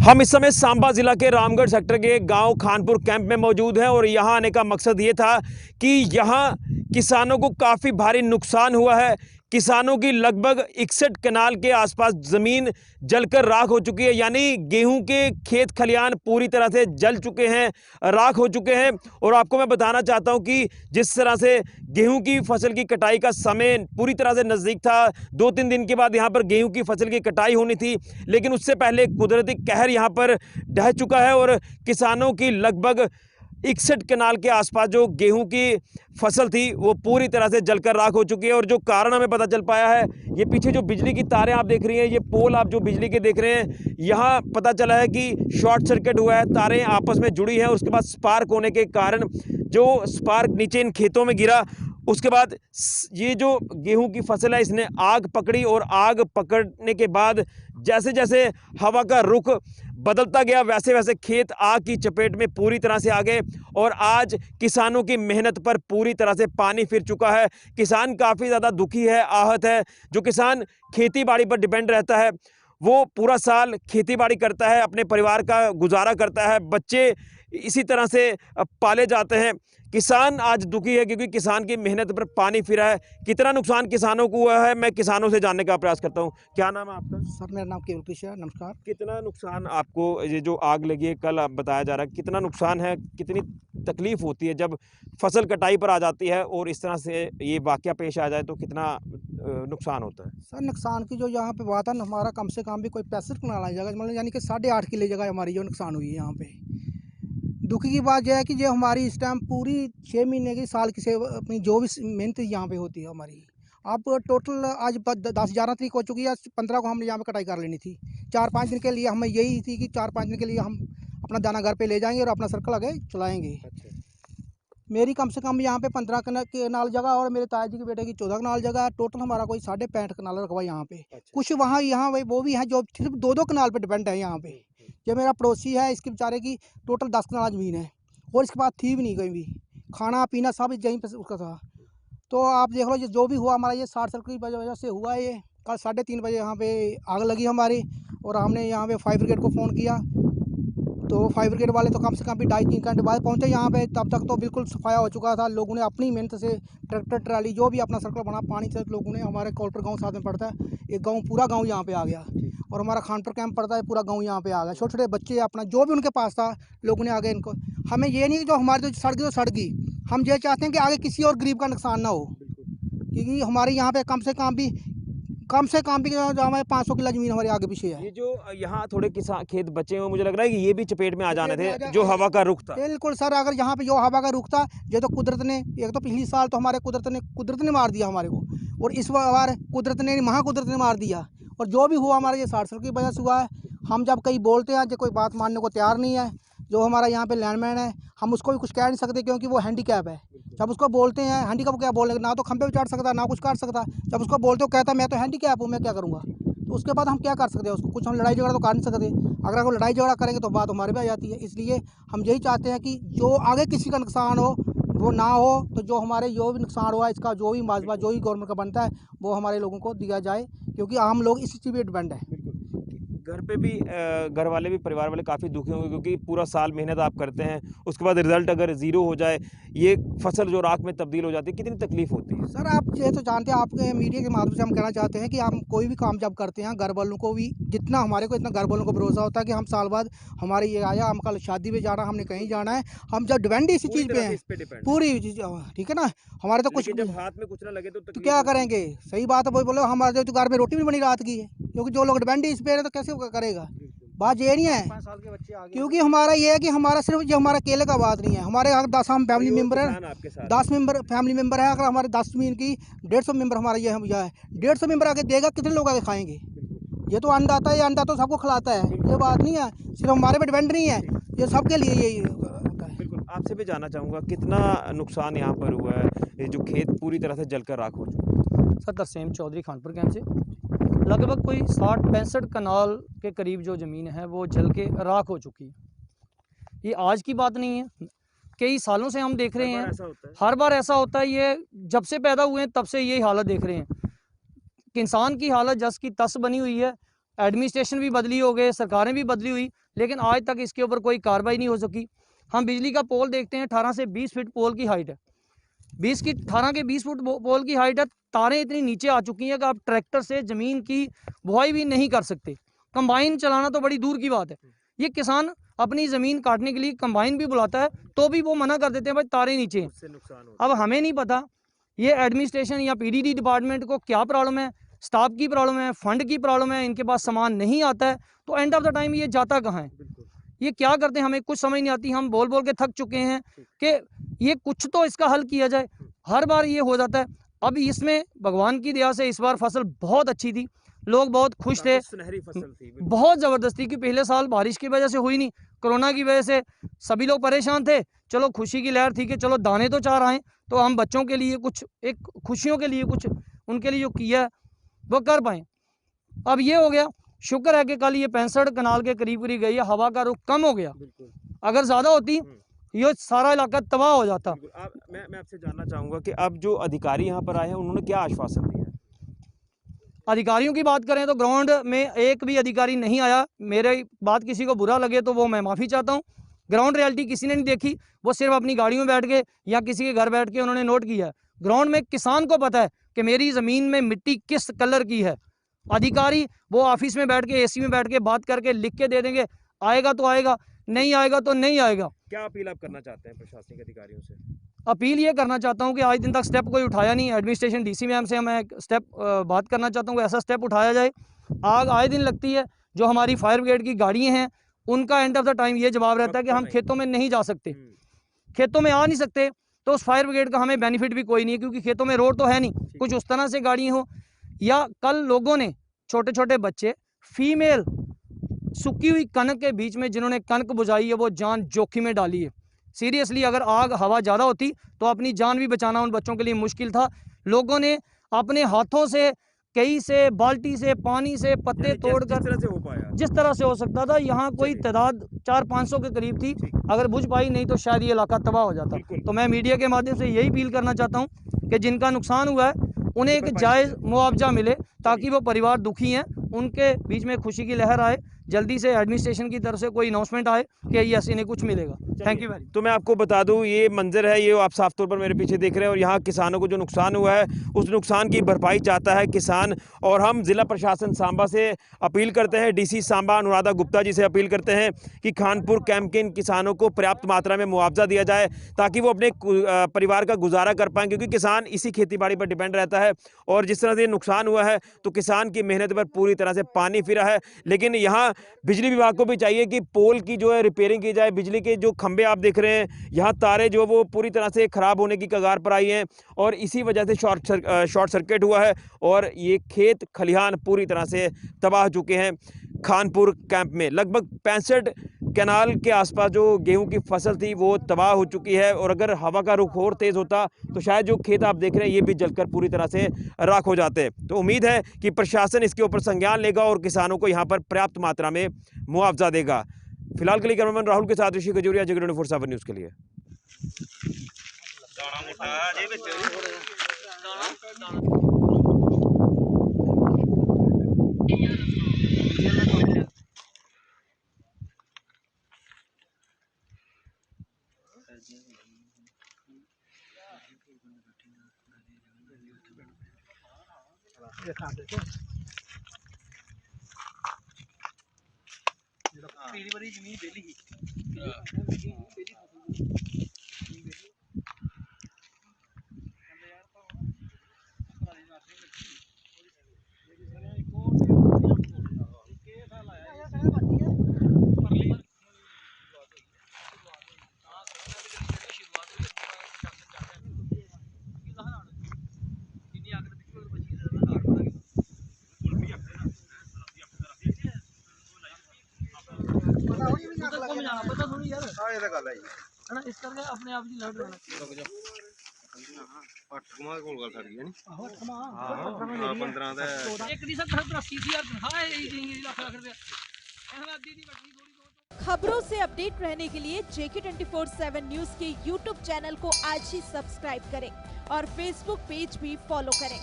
हम इस समय सांबा जिला के रामगढ़ सेक्टर के गांव खानपुर कैंप में मौजूद हैं और यहां आने का मकसद ये था कि यहां किसानों को काफ़ी भारी नुकसान हुआ है। किसानों की लगभग 61 कनाल के आसपास ज़मीन जलकर राख हो चुकी है, यानी गेहूं के खेत खलियान पूरी तरह से जल चुके हैं, राख हो चुके हैं। और आपको मैं बताना चाहता हूं कि जिस तरह से गेहूं की फसल की कटाई का समय पूरी तरह से नज़दीक था, 2-3 दिन के बाद यहां पर गेहूं की फसल की कटाई होनी थी, लेकिन उससे पहले कुदरती कहर यहां पर ढह चुका है और किसानों की लगभग 61 कनाल के आसपास जो गेहूं की फसल थी वो पूरी तरह से जलकर राख हो चुकी है। और जो कारण हमें पता चल पाया है, ये पीछे जो बिजली की तारें आप देख रही हैं, ये पोल आप जो बिजली के देख रहे हैं, यहाँ पता चला है कि शॉर्ट सर्किट हुआ है, तारें आपस में जुड़ी हैं। उसके बाद स्पार्क होने के कारण जो स्पार्क नीचे इन खेतों में गिरा, उसके बाद ये जो गेहूं की फसल है इसने आग पकड़ी और आग पकड़ने के बाद जैसे जैसे हवा का रुख बदलता गया वैसे वैसे खेत आग की चपेट में पूरी तरह से आ गए और आज किसानों की मेहनत पर पूरी तरह से पानी फिर चुका है। किसान काफ़ी ज़्यादा दुखी है, आहत है। जो किसान खेती बाड़ी पर डिपेंड रहता है वो पूरा साल खेती बाड़ी करता है, अपने परिवार का गुजारा करता है, बच्चे इसी तरह से पाले जाते हैं। किसान आज दुखी है क्योंकि किसान की मेहनत पर पानी फिरा है। कितना नुकसान किसानों को हुआ है, मैं किसानों से जानने का प्रयास करता हूँ। क्या नाम है आपका? सर मेरा नाम केवल कृष्ण है। नमस्कार। कितना नुकसान आपको, ये जो आग लगी है कल आप बताया जा रहा है, कितना नुकसान है, कितनी तकलीफ होती है जब फसल कटाई पर आ जाती है और इस तरह से ये वाकया पेश आ जाए तो कितना नुकसान होता है? सर नुकसान की जो यहाँ पे बात है ना, हमारा कम से कम भी कोई 65 कनाल जगह, मतलब यानी कि 8.5 किले जगह हमारी जो नुकसान हुई है यहाँ पे। दुखी की बात यह है कि जो हमारी इस टाइम पूरी 6 महीने की साल की से अपनी जो भी मेहनत यहाँ पे होती है हमारी, अब टोटल आज 10-11 तारीख हो चुकी है, 15 को हमने यहाँ पे कटाई कर लेनी थी। 4-5 दिन के लिए हमें यही थी कि 4-5 दिन के लिए हम अपना दाना घर पे ले जाएंगे और अपना सर्कल आगे चलाएंगे। मेरी कम से कम यहाँ पे 15 कनाल जगह और मेरे ताया जी के बेटे की 14 कनाल जगह है। टोटल हमारा कोई 65 कनाल रखवा यहाँ पे। कुछ वहाँ यहाँ वो भी हैं जो सिर्फ 2-2 कनाल पे डिपेंड है यहाँ पे। जो मेरा पड़ोसी है इसके बेचारे की टोटल 10 कनाल ज़मीन है और इसके बाद थी भी नहीं कहीं भी, खाना पीना सब यहीं पर उसका था। तो आप देख लो, ये जो भी हुआ हमारा ये शॉर्ट सर्किट की वजह से हुआ है। ये कल 3:30 बजे यहाँ पे आग लगी हमारी और हमने यहाँ पे फायर ब्रिगेड को फ़ोन किया, तो फायर ब्रिगेड वाले तो कम से कम भी 2.5-3 घंटे बाद पहुँचे यहाँ पे। तब तक तो बिल्कुल सफाया हो चुका था। लोगों ने अपनी मेहनत से ट्रैक्टर ट्राली जो भी अपना सर्कल बना पानी से लोगों ने, हमारे कॉल्टर गांव साथ में पड़ता है, एक गांव पूरा गांव यहाँ पे आ गया और हमारा खानपुर कैंप पड़ता है, पूरा गांव यहाँ पे आ गया। छोटे छोटे बच्चे अपना जो भी उनके पास था लोगों ने आगे इनको, हमें ये नहीं कि जो हमारी जो सड़ गई तो सड़ गई, हम ये चाहते हैं कि आगे किसी और गरीब का नुकसान ना हो, क्योंकि हमारे यहाँ पे कम से कम भी जो हमारे 500 किला ज़मीन हमारे आगे पीछे है। ये जो यहाँ थोड़े किसान खेत बचे हुए, मुझे लग रहा है कि ये भी चपेट में आ जाने थे जो हवा का रुख था। बिल्कुल सर, अगर यहाँ पे जो हवा का रुख था, ये तो कुदरत ने, एक तो पिछली साल तो हमारे कुदरत ने मार दिया हमारे को, और इस बार कुदरत ने महाकुदरत ने मार दिया। और जो भी हुआ हमारे ये शॉर्ट सर्किट की वजह से हुआ है। हम जब कहीं बोलते हैं जो कोई बात मानने को तैयार नहीं है। जो हमारा यहाँ पे लैंडमैन है, हम उसको भी कुछ कह नहीं सकते क्योंकि वो हैंडीकैप है। जब उसको बोलते हैं हैंडीकैप क्या बोलेगा, ना तो खंभे पे चढ़ सकता ना कुछ कर सकता। जब उसको बोलते हो कहता मैं तो हैंडीकैप हूँ, मैं क्या करूँगा। तो उसके बाद हम क्या कर सकते हैं उसको, कुछ हम लड़ाई झगड़ा तो कर नहीं सकते। अगर वो लड़ाई झगड़ा करेंगे तो बात हमारे पे आ जाती है। इसलिए हम यही चाहते हैं कि जो आगे किसी का नुकसान हो वो ना हो, तो जो हमारे जो भी नुकसान हुआ इसका जो भी मुआवजा जो भी गवर्नमेंट का बनता है वो हमारे लोगों को दिया जाए, क्योंकि आम लोग इसी चीज़ पर डिपेंड है। घर पे भी घर वाले भी, परिवार वाले काफ़ी दुखी होंगे क्योंकि पूरा साल मेहनत आप करते हैं, उसके बाद रिजल्ट अगर ज़ीरो हो जाए, ये फसल जो राख में तब्दील हो जाती है, कितनी तकलीफ होती है? सर आप ये तो जानते हैं, आपके मीडिया के माध्यम से हम कहना चाहते हैं कि हम कोई भी काम जब करते हैं घर वालों को भी जितना हमारे को इतना घर वालों को भरोसा होता है कि हम साल बाद हमारे ये आया, हम कल शादी में जाना, हमने कहीं जाना है, हम जब डिपेंड इसी चीज़ पे हैं पूरी चीज़, ठीक है ना। हमारे तो कुछ जब हाथ में कुछ ना लगे तो क्या करेंगे। सही बात है, वही बोलो, हमारे तो घर में रोटी भी बनी रात की है, क्योंकि जो लोग डिपेंड इस पे है तो कैसे करेगा। बात ये नहीं है, 5 साल के बच्चे आ गए। क्योंकि हमारा ये है कि हमारा सिर्फ जो हमारा अकेले का बात नहीं है, हमारे अगर 10 हम फैमिली मेम्बर है, 10 मेंबर फैमिली मेम्बर है, अगर हमारे 10 ज़मीन की 150 मेंबर हमारा ये हम है, 150 मेंबर आगे देगा, कितने लोग आगे खाएंगे। ये तो अन्नदाता है, ये अन्नदाता तो सबको खिलाता है, ये बात नहीं है, सिर्फ हमारे पे डिपेंड नहीं है, ये सबके लिए यही होता है। बिल्कुल, आपसे भी जानना चाहूँगा कितना नुकसान यहाँ पर हुआ है, ये जो खेत पूरी तरह से जलकर राख हो चुका है? सर तरसेम चौधरी खानपुर कैंप से लगभग कोई 60-65 कनाल के करीब जो ज़मीन है वो जल के राख हो चुकी है। ये आज की बात नहीं है, कई सालों से हम देख रहे हैं, हर बार ऐसा होता है। ये जब से पैदा हुए हैं तब से यही हालत देख रहे हैं कि इंसान की हालत जस की तस बनी हुई है। एडमिनिस्ट्रेशन भी बदली हो गए, सरकारें भी बदली हुई, लेकिन आज तक इसके ऊपर कोई कार्रवाई नहीं हो सकी। हम बिजली का पोल देखते हैं, 18 से 20 फीट पोल की हाइट है, 18 के 20 फुट पोल की हाइट है। तारें इतनी नीचे आ चुकी हैं कि आप ट्रैक्टर से ज़मीन की बुआई भी नहीं कर सकते, कंबाइन चलाना तो बड़ी दूर की बात है। ये किसान अपनी ज़मीन काटने के लिए कंबाइन भी बुलाता है तो भी वो मना कर देते हैं, भाई तारें नीचे हैं। उससे नुकसान होता अब हमें नहीं पता ये एडमिनिस्ट्रेशन या पीडीडी डिपार्टमेंट को क्या प्रॉब्लम है, स्टाफ की प्रॉब्लम है, फंड की प्रॉब्लम है, इनके पास सामान नहीं आता है, तो एंड ऑफ द टाइम ये जाता कहाँ है, ये क्या करते हैं, हमें कुछ समझ नहीं आती। हम बोल बोल के थक चुके हैं कि ये कुछ तो इसका हल किया जाए, हर बार ये हो जाता है। अब इसमें भगवान की दया से इस बार फसल बहुत अच्छी थी, लोग बहुत खुश थे, सुनहरी फसल थी। बहुत ज़बरदस्ती की पिछले साल बारिश की वजह से हुई नहीं, कोरोना की वजह से सभी लोग परेशान थे। चलो खुशी की लहर थी कि चलो दाने तो चार आए, तो हम बच्चों के लिए कुछ एक खुशियों के लिए कुछ उनके लिए जो किया है वो कर पाएँ। अब ये हो गया, शुक्र है कि कल ये 65 कनाल के करीब करीब गई है, हवा का रुख कम हो गया, अगर ज़्यादा होती ये सारा इलाका तबाह हो जाता। मैं आपसे जानना चाहूँगा कि अब जो अधिकारी यहाँ पर आए हैं उन्होंने क्या आश्वासन दिया? अधिकारियों की बात करें तो ग्राउंड में एक भी अधिकारी नहीं आया। मेरे बात किसी को बुरा लगे तो वो मैं माफ़ी चाहता हूँ। ग्राउंड रियलिटी किसी ने नहीं देखी, वो सिर्फ अपनी गाड़ियों में बैठ के या किसी के घर बैठ के उन्होंने नोट किया है। ग्राउंड में किसान को पता है कि मेरी ज़मीन में मिट्टी किस कलर की है। अधिकारी वो ऑफिस में बैठ के एसी में बैठ के बात करके लिख के दे देंगे, आएगा तो आएगा, नहीं आएगा तो नहीं आएगा। क्या अपील आप करना चाहते हैं प्रशासनिक अधिकारियों से? अपील ये करना चाहता हूँ कि आज दिन तक स्टेप कोई उठाया नहीं। एडमिनिस्ट्रेशन डीसी मैम से मैं स्टेप बात करना चाहता हूँ कि ऐसा स्टेप उठाया जाए। आग आए दिन लगती है, जो हमारी फायर ब्रिगेड की गाड़ियाँ हैं उनका एंड ऑफ द टाइम ये जवाब रहता है कि हम खेतों में नहीं जा सकते, खेतों में आ नहीं सकते, तो उस फायर ब्रिगेड का हमें बेनिफिट भी कोई नहीं है, क्योंकि खेतों में रोड तो है नहीं। कुछ उस तरह से गाड़ियाँ हो, या कल लोगों ने छोटे छोटे बच्चे फीमेल सूखी हुई कनक के बीच में जिन्होंने कनक बुझाई है वो जान जोखिम में डाली है। सीरियसली अगर आग हवा ज़्यादा होती तो अपनी जान भी बचाना उन बच्चों के लिए मुश्किल था। लोगों ने अपने हाथों से कई से बाल्टी से पानी से पत्ते तोड़कर जिस तरह से हो सकता था, यहाँ कोई तादाद 400-500 के करीब थी, अगर बुझ पाई, नहीं तो शायद ये इलाका तबाह हो जाता। तो मैं मीडिया के माध्यम से यही अपील करना चाहता हूँ कि जिनका नुकसान हुआ है उन्हें एक जायज़ मुआवजा मिले, ताकि वो परिवार दुखी हैं उनके बीच में खुशी की लहर आए। जल्दी से एडमिनिस्ट्रेशन की तरफ से कोई अनाउंसमेंट आए कि यस इन्हें कुछ मिलेगा। Thank you very. तो मैं आपको बता दूं, ये मंजर है, ये आप साफ तौर पर मेरे पीछे देख रहे हैं, और यहाँ किसानों को जो नुकसान हुआ है उस नुकसान की भरपाई चाहता है किसान। और हम ज़िला प्रशासन सांबा से अपील करते हैं, डीसी सांबा अनुराधा गुप्ता जी से अपील करते हैं कि खानपुर कैंप के इन किसानों को पर्याप्त मात्रा में मुआवजा दिया जाए, ताकि वो अपने परिवार का गुजारा कर पाएँ, क्योंकि किसान इसी खेती बाड़ी पर डिपेंड रहता है। और जिस तरह से नुकसान हुआ है तो किसान की मेहनत पर पूरी तरह से पानी फिरा है। लेकिन यहाँ बिजली विभाग को भी चाहिए कि पोल की जो है रिपेयरिंग की जाए। बिजली के जो खंभे आप देख रहे हैं, यहाँ तारें जो वो पूरी तरह से खराब होने की कगार पर आई हैं, और इसी वजह से शॉर्ट सर्किट हुआ है, और ये खेत खलिहान पूरी तरह से तबाह हो चुके हैं। खानपुर कैंप में लगभग 65 कैनाल के आसपास जो गेहूं की फसल थी वो तबाह हो चुकी है, और अगर हवा का रुख और तेज़ होता तो शायद जो खेत आप देख रहे हैं ये भी जलकर पूरी तरह से राख हो जाते। तो उम्मीद है कि प्रशासन इसके ऊपर संज्ञान लेगा और किसानों को यहाँ पर पर्याप्त मात्रा में मुआवजा देगा। फिलहाल के लिए कैमरामैन राहुल के साथ ऋषि खजूरिया, जगह 24/7 न्यूज़ के लिए। पीली बड़ी जमीन बेली पता थोड़ी यार, हां ये तो गल है है ना, इस करके अपने आप ही लड़ रहना। रुक जा, पटकमा कोल गल सड़ी है नी, हां 15 ਦਾ ਇੱਕ ਦੀ 70-80,000 तनख्वाह है, यही देंगे लाख रुपया। खबरों से अपडेट रहने के लिए JK24/7 न्यूज के YouTube चैनल को आज ही सब्सक्राइब करें और Facebook पेज भी फॉलो करें।